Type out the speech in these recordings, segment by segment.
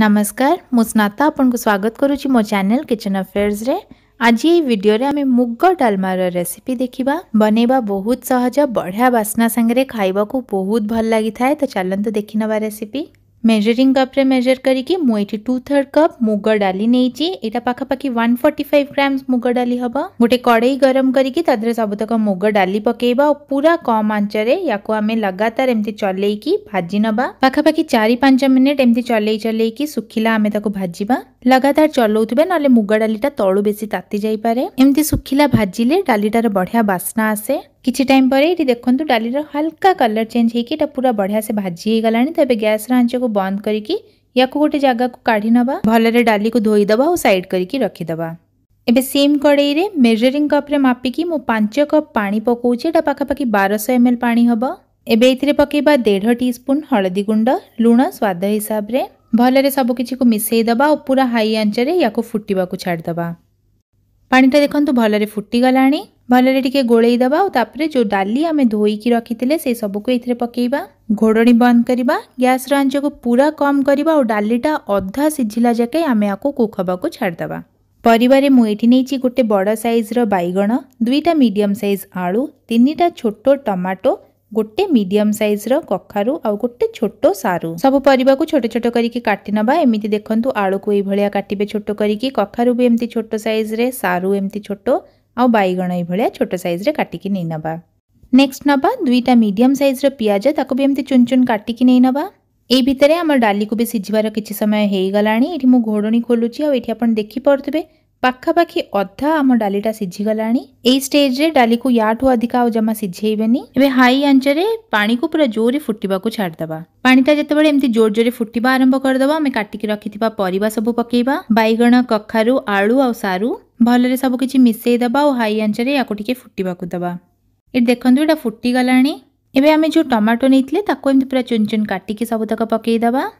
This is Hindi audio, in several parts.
नमस्कार मु स्नाता आपन को स्वागत करुच्ची मो चैनल किचन अफेयर्स रे। आज ये वीडियो रे आमे मुग डालमार रेसिपी देखिबा। बनेबा बहुत सहज, बढ़िया बास्ना संगे खाइबा को बहुत भल लगी थाए। तो चलंतु देखि नबा रेसिपी। मेजरिंग कप रे मेजर करिकी मु एठी 2/3 कप मुग डाली नेची। एटा पाखा पाखी 145 ग्राम्स मुग डाली हबा। गोटे कड़ाई गरम करिकी तादरे सबतक मुग डाली पकेइबा और पूरा कम आंच रे याको आमे लगातार एमती चलेइकी भाजी नबा। पाखा पाखी 4-5 मिनिट एमती चलेइकी सुखिला आमे ताको भाजीबा। लगातार चलौथिबे नले मुग डालीटा तळु बेसी ताती जाई पारे। एमती सुखिला भाजीले डालीटार बढ़िया बास्ना आसे। किछि टाइम परे एटी देखंतु डालीर हल्का कलर चेंज हेकी एटा पूरा बढ़िया से भाजी हे गलानी। तो एबे गैस रा आंच को बंद करिकी याको गोटे जगह को काढी नबा। भलरे डाली को धोई दबा और साइड करिकी रखी दबा। एबे सेम कड़ाई रे मेजरिंग कप रे मापिकी मु 5 कप पानी पकोउची। एटा पाखा पाखी 1200 ml पानी हबो। एबे एथिरे पकेबा 1.5 टीस्पून हळदी गुंड, लूण स्वाद हिसाब रे। भलरे सब किछि को मिसेई दबा और पूरा हाई आंच रे याको फुटीबा को छाड़ दबा। पानीटा देखंतु भलरे फुटी गलानी। भलरे टिके गोळेई दबा और तापरे जो डाली आमे धोईकी रखिथिले से सब को एथिरे पकेइबा। घोड़णी बंद करिबा। गैस रा आंच को पूरा कम करिबा और डालीटा अधा सिझिला जाके आमे आको कुक हबा को छाड़ दबा। परिवारे मु एठी नेची गोटे बड़ साइज रो बाइगण, 2टा मीडियम साइज आलू, 3टा छोटो टमाटो, गोटे मीडियम साइज रो कखारू और गोटे छोटो सारू। सब परिबा को छोटे छोटे करिकी काटी नबा। एमिति देखंतु आलू को एई भलिया काटिबे छोटो करिकी, कखारू भी एमिति छोटो साइज रे, सारू एमिति छोटो और बाइगण एई भलिया छोटो साइज रे काटिकी नै नबा। नेक्स्ट नबा 2टा मीडियम साइज रो पियाज, ताको भी एमिति चुन चुन काटिकी नै नबा। एई भितरे हमर डाली को भी सिझिबार किछि समय हेई गलानी। एठी मु घोड़णी खोलुची और एठी आपण देखि पड़थबे पाखा पाखी अधा आम डालीटा सिझी गलानी। एई स्टेज रे डाली को याठू अधिका जमा सिझेइबेनी। एबे हाई आंच रे पानी को पूरा जोरे फुटीबा को छाड़ दबा। पानीटा जेतेबेले एमती जोर जोरे फुटीबा आरंभ कर दबा, हमें काटिकी रखिथिबा परिबा सब पकेइबा। बाइगण, कखारू, आलू और सारू भलरे सब किछि मिसेई दबा और हाई आंच रे याको टिके फुटीबा को दबा। ए देखंतु एटा फुटी गलानी। एबे आमे जो टमाटो नेइथिले ताको एमती पूरा चुन चुन काटिकी सब तक पकेइ दबा।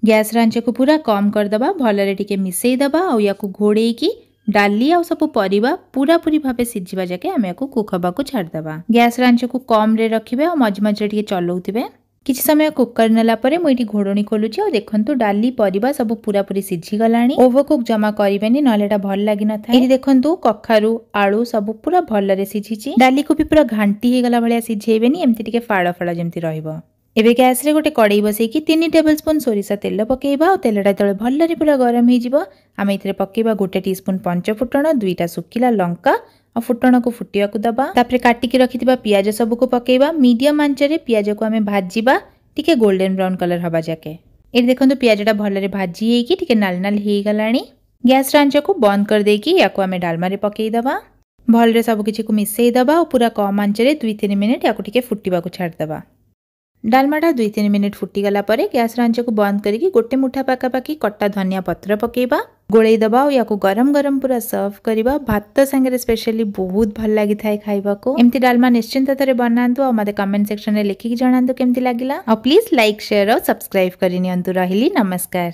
गैस रा आंच को पूरा कम कर दबा। भलरे टिके मिसेई दबा और याको घोड़ेइकी डाली और सब परिबा पूरा पूरी भाबे सिझिबा जाके आमे याको कुक हबा को छाड़ दबा। गैस रा आंच को कम रे रखिबे और मझ मझ टिके चलौथिबे। किछि समय कुक करनेला परे मु एठी घोड़णी खोलुची और देखंतु डाली परिबा सब पूरा पूरी सिझी गलानी। ओवर कुक जमा करिबेनी नले एटा भल लागि न थाए। एठी देखंतु कखारू, आलू सब पूरा भलरे सिझिची। डाली को भी पूरा घांटी हे गला भलिया सिझेइबेनी, एमती टिके फाड़ फाड़ जेमती रहइबो। एबे गैस रे गोटे कड़ाई बसेकी 3 टेबलस्पून सोरिषा तेल पकेइबा और तेलटा तळे भलरे पूरा गरम हे जिवो। आमे इथरे पकेइबा 1 टीस्पून पंचफुटण, 2टा सुखिला लंका और फुटण को फुटिया को दबा। तापरे काटिकी रखिथिबा पियाज सब को पकेइबा। मीडियम आंच रे पियाज को आमे भाजीबा टिके गोल्डन ब्राउन कलर हबा जाके। ए देखंतु पियाजटा भलरे भाजी हेकी टिके नाल नाल हे गलानी। गैस रा आंच को बंद कर देकी याको आमे डालमा रे पकेइ दबा। भलरे सब किछि को मिसेई दबा और पूरा कम आंच रे 2-3 मिनिट याको टिके फुटीबा को छाड़ दबा। डालमाटा 2-3 मिनिट फुटी गला परे गैस रा आंच को बंद करिकी गोटे मुठा पाका पाकी कट्टा धनिया पत्र पकेइबा। गोळेई दबा और याको गरम गरम पूरा सर्व करिबा। भात संगे स्पेशली बहुत भल लागि थाए खाइबा को। एमती डालमा निश्चिंत तरे बनांतु और मते कमेंट सेक्शन रे लिखिकी जणांतु केमती लागिला। और प्लीज लाइक, शेयर और सब्सक्राइब करि नियंतु। रहिली नमस्कार।